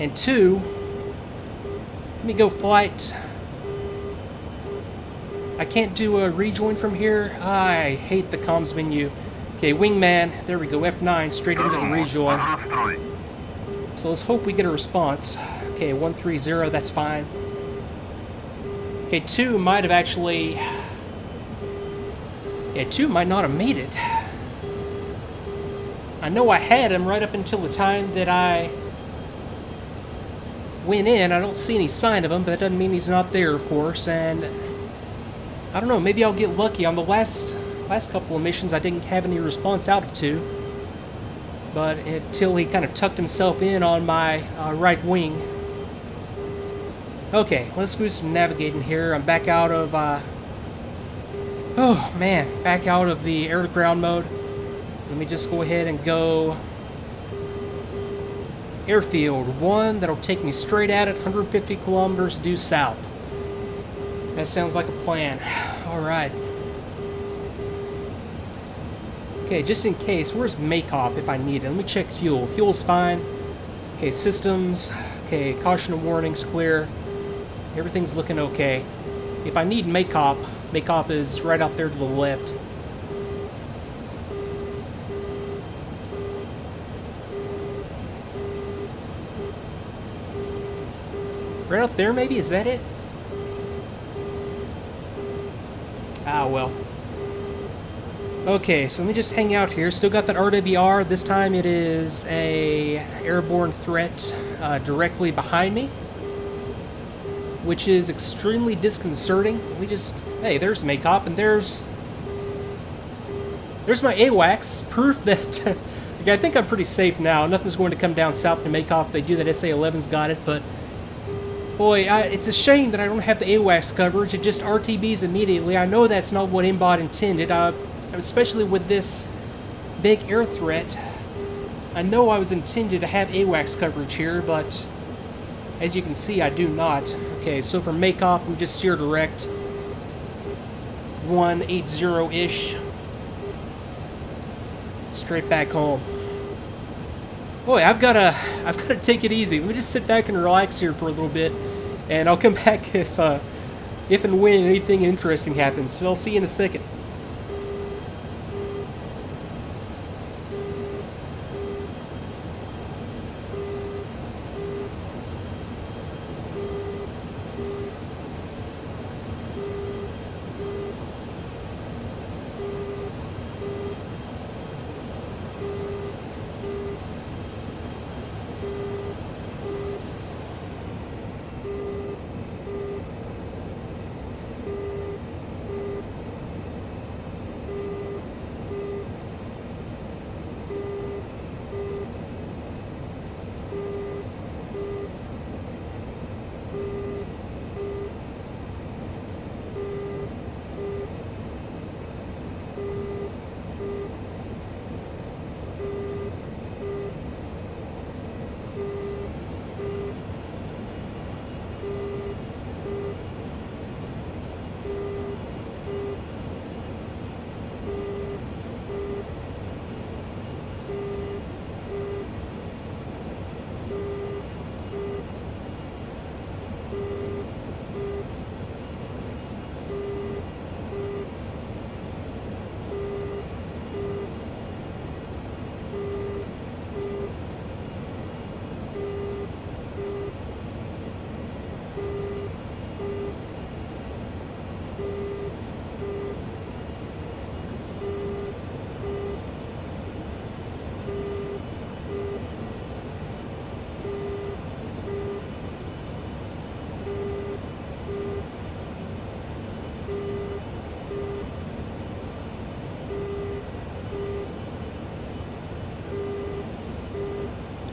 And 2, let me go flight. I can't do a rejoin from here. I hate the comms menu. Okay, wingman. There we go. F9 straight into the rejoin. So let's hope we get a response. Okay, 130. That's fine. Okay, 2 might have actually. Yeah, 2 might not have made it. I know I had him right up until the time that I went in. I don't see any sign of him, but that doesn't mean he's not there, of course. And I don't know, maybe I'll get lucky. On the last couple of missions, I didn't have any response out of 2. But until he kind of tucked himself in on my right wing. Okay, let's do some navigating here. I'm back out of... oh, man. Back out of the air-to-ground mode. Let me just go ahead and go... Airfield 1. That'll take me straight at it. 150 kilometers due south. That sounds like a plan. Alright. Okay, just in case, where's MACOP if I need it? Let me check fuel. Fuel's fine. Okay, systems. Okay, caution and warnings clear. Everything's looking okay. If I need MACOP, MACOP is right out there to the left. Right out there, maybe? Is that it? Ah, well. Okay, so let me just hang out here. Still got that RWR. This time it is a airborne threat directly behind me, which is extremely disconcerting. We just... Hey, there's MACOP, and there's my AWACS. Proof that... okay, I think I'm pretty safe now. Nothing's going to come down south to MACOP. They do that. SA-11's got it, but... Boy, it's a shame that I don't have the AWACS coverage. It just RTBs immediately. I know that's not what MBOT intended, especially with this big air threat. I know I was intended to have AWACS coverage here, but as you can see, I do not. Okay, so for MACOP, we just steer direct 180-ish. Straight back home. Boy, I've gotta take it easy. Let me just sit back and relax here for a little bit, and I'll come back if and when anything interesting happens. So I'll see you in a second.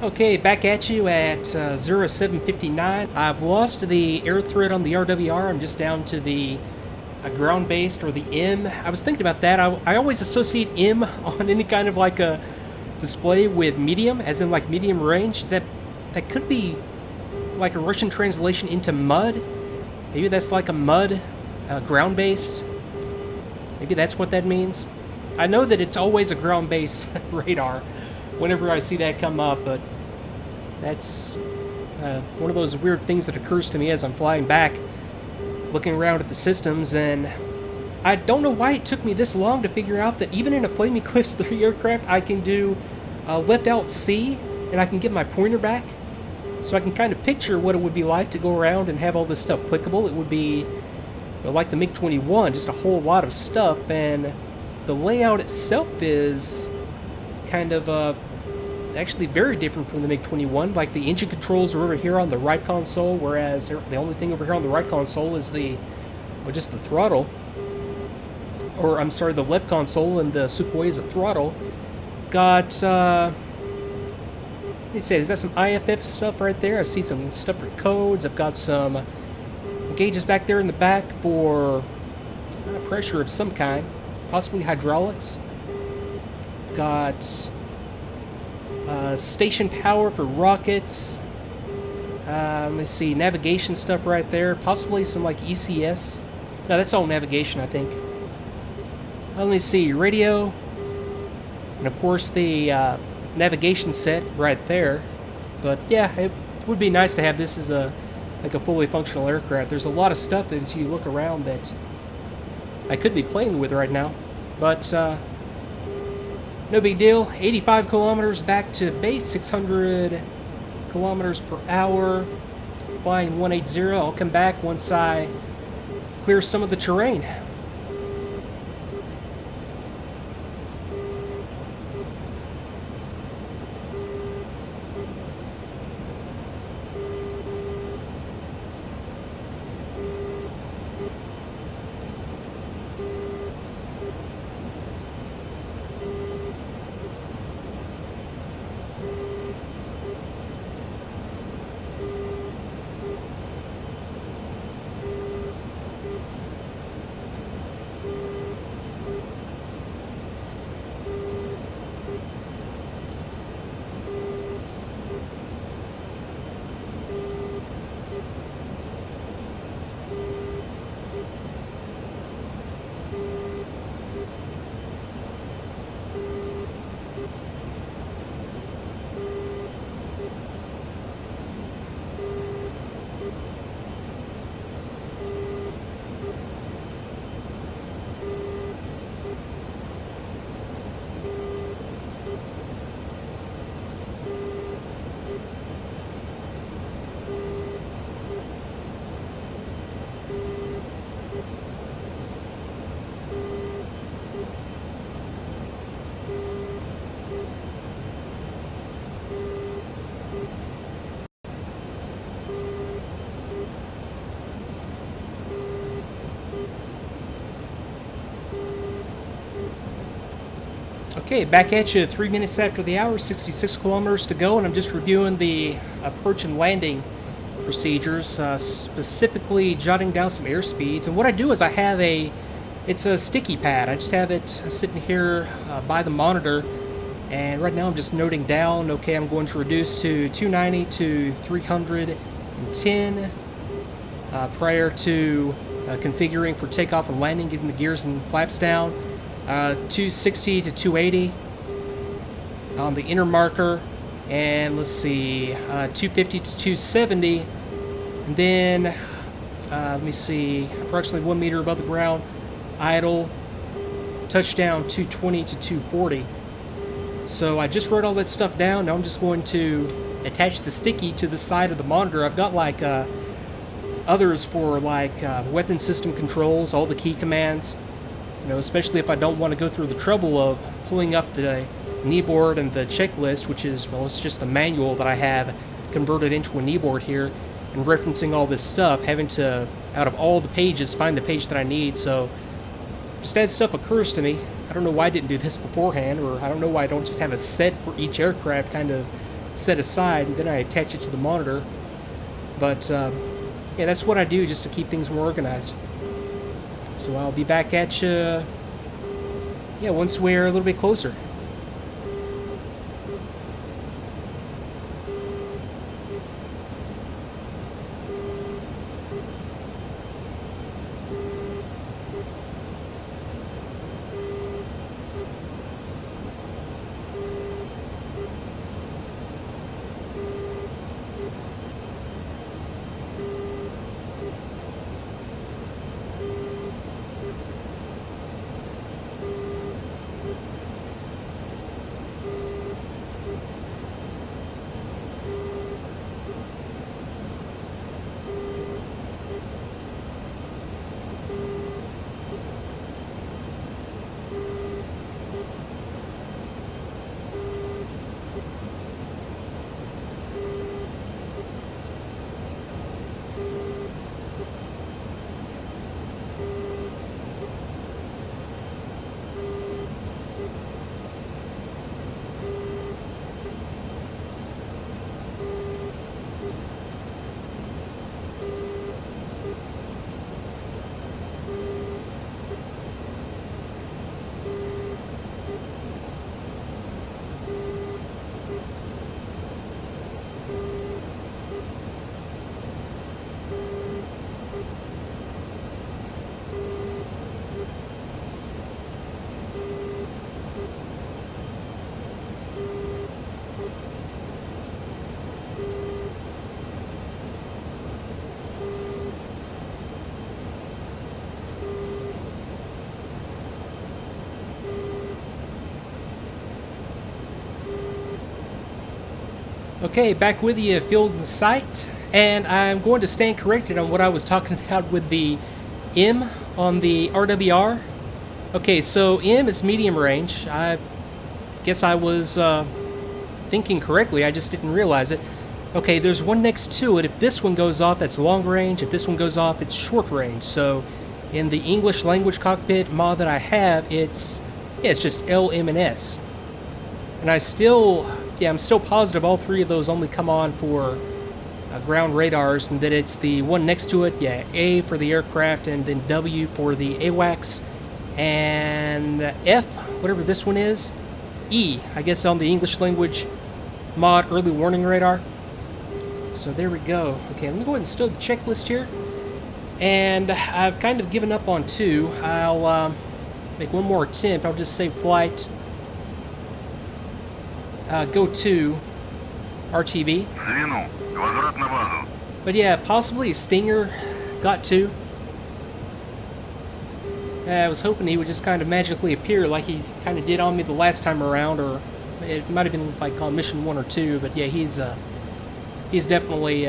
Okay, back at you at 0759. I've lost the air threat on the RWR. I'm just down to the ground-based or the M. I was thinking about that. I always associate M on any kind of like a display with medium, as in like medium range. That could be like a Russian translation into mud. Maybe that's like a mud ground-based. Maybe that's what that means. I know that it's always a ground-based radar whenever I see that come up, but that's One of those weird things that occurs to me as I'm flying back, looking around at the systems, and I don't know why it took me this long to figure out that even in a Flaming Cliffs 3 aircraft, I can do left alt C, and I can get my pointer back. So I can kind of picture what it would be like to go around and have all this stuff clickable. It would be like the MiG-21, just a whole lot of stuff, and the layout itself is kind of actually very different from the MiG-21. Like, the engine controls are over here on the right console, whereas the only thing over here on the right console is just the throttle. Or, I'm sorry, the left console, and the Sukhoi is a throttle. Got, let me see, is that some IFF stuff right there? I see some stuff for codes. I've got some gauges back there in the back for pressure of some kind, possibly hydraulics. Got station power for rockets. Let me see, navigation stuff right there, possibly some like ECS. No, that's all navigation, I think. Let me see, radio, and of course the navigation set right there. But yeah, it would be nice to have this as a fully functional aircraft. There's a lot of stuff that as you look around that I could be playing with right now, but no big deal. 85 kilometers back to base, 600 kilometers per hour, flying 180. I'll come back once I clear some of the terrain. Okay, back at you 3 minutes after the hour, 66 kilometers to go, and I'm just reviewing the approach and landing procedures, specifically jotting down some airspeeds. And what I do is I have it's a sticky pad. I just have it sitting here by the monitor, and right now I'm just noting down, okay, I'm going to reduce to 290 to 310 prior to configuring for takeoff and landing, getting the gears and flaps down. 260 to 280 on the inner marker, and let's see, 250 to 270, and then let me see, approximately 1 meter above the ground, idle, touchdown 220 to 240. So I just wrote all that stuff down. Now I'm just going to attach the sticky to the side of the monitor. I've got like others for like weapon system controls, all the key commands. You know, especially if I don't want to go through the trouble of pulling up the kneeboard and the checklist, which is, well, it's just the manual that I have converted into a kneeboard here, and referencing all this stuff, having to, out of all the pages, find the page that I need. So just as stuff occurs to me, I don't know why I didn't do this beforehand, or I don't know why I don't just have a set for each aircraft kind of set aside, and then I attach it to the monitor. But yeah, that's what I do just to keep things more organized. So I'll be back at you, yeah, once we're a little bit closer. Okay, back with you, Field and Sight, and I'm going to stand corrected on what I was talking about with the M on the RWR. Okay, so M is medium range. I guess I was thinking correctly, I just didn't realize it. Okay, there's one next to it. If this one goes off, that's long range. If this one goes off, it's short range. So in the English language cockpit mod that I have, it's just L, M, and S. And I'm still positive all three of those only come on for ground radars, and that it's the one next to it, A for the aircraft, and then W for the AWACS, and F, whatever this one is, E, I guess on the English language mod early warning radar. So there we go. Okay, let me go ahead and start the checklist here. And I've kind of given up on 2. I'll make one more attempt. I'll just say flight. Go to RTB. But yeah, possibly a Stinger got 2. I was hoping he would just kind of magically appear like he kind of did on me the last time around, or it might have been like on mission 1 or 2. But yeah, he's definitely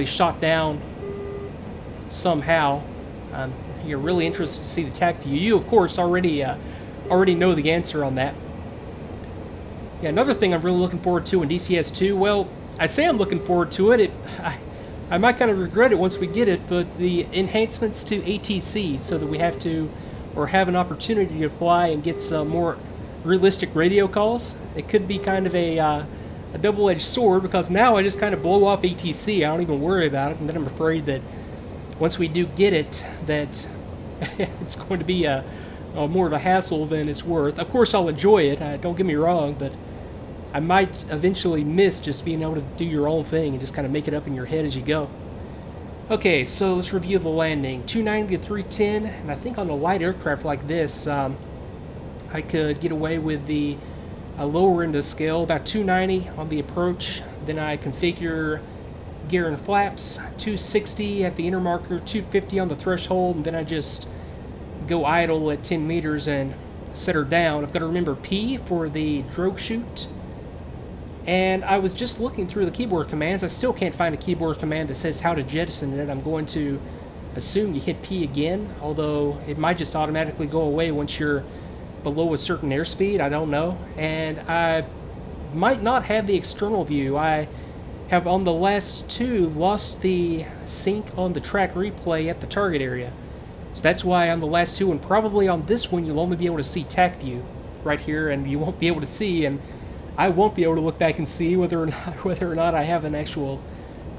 shot down somehow. You're really interested to see the TACVIEW. You, of course, already know the answer on that. Yeah, another thing I'm really looking forward to in DCS 2, well, I say I'm looking forward to it. I might kind of regret it once we get it, but the enhancements to ATC, so that we have to, or have an opportunity to fly and get some more realistic radio calls. It could be kind of a double-edged sword, because now I just kind of blow off ATC. I don't even worry about it, and then I'm afraid that once we do get it, that it's going to be more of a hassle than it's worth. Of course, I'll enjoy it, don't get me wrong, but I might eventually miss just being able to do your own thing and just kind of make it up in your head as you go. Okay, so let's review the landing. 290 to 310, and I think on a light aircraft like this, I could get away with the lower end of the scale, about 290 on the approach. Then I configure gear and flaps, 260 at the inner marker, 250 on the threshold, and then I just go idle at 10 meters and set her down. I've got to remember P for the drogue chute. And I was just looking through the keyboard commands. I still can't find a keyboard command that says how to jettison it. I'm going to assume you hit P again, although it might just automatically go away once you're below a certain airspeed. I don't know. And I might not have the external view. I have on the last 2 lost the sync on the track replay at the target area. So that's why on the last 2, and probably on this one, you'll only be able to see TACVIEW right here, and you won't be able to see, and I won't be able to look back and see whether or not I have an actual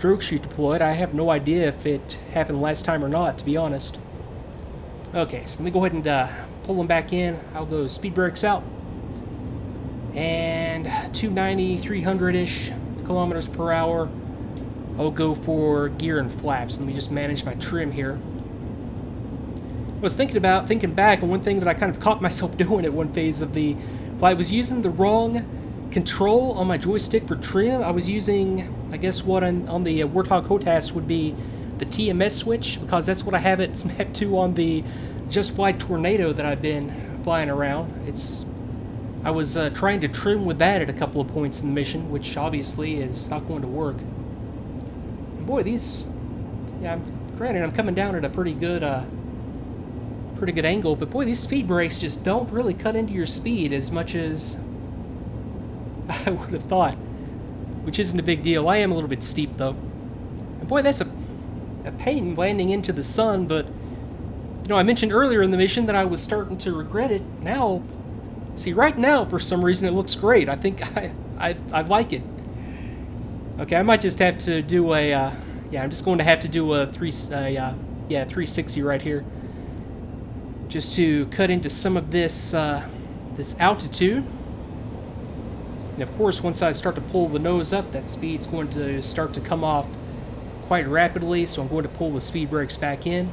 drogue chute deployed. I have no idea if it happened last time or not, to be honest. Okay, so let me go ahead and pull them back in. I'll go speed brakes out. And 290, 300-ish kilometers per hour. I'll go for gear and flaps. Let me just manage my trim here. I was thinking back, and one thing that I kind of caught myself doing at one phase of the flight was using the wrong control on my joystick for trim. I was using, I guess, what on the Warthog HOTAS would be the TMS switch, because that's what I have it mapped to on the Just Fly Tornado that I've been flying around. I was trying to trim with that at a couple of points in the mission, which obviously is not going to work. And boy, granted, I'm coming down at a pretty good angle, but boy, these speed brakes just don't really cut into your speed as much as I would have thought, which isn't a big deal. I am a little bit steep, though. And boy, that's a pain landing into the sun, but, you know, I mentioned earlier in the mission that I was starting to regret it. Now, see, right now, for some reason, it looks great. I think I like it. Okay, I might just have to do I'm just going to have to do a 360 right here, just to cut into some of this altitude. And of course, once I start to pull the nose up, that speed's going to start to come off quite rapidly, so I'm going to pull the speed brakes back in.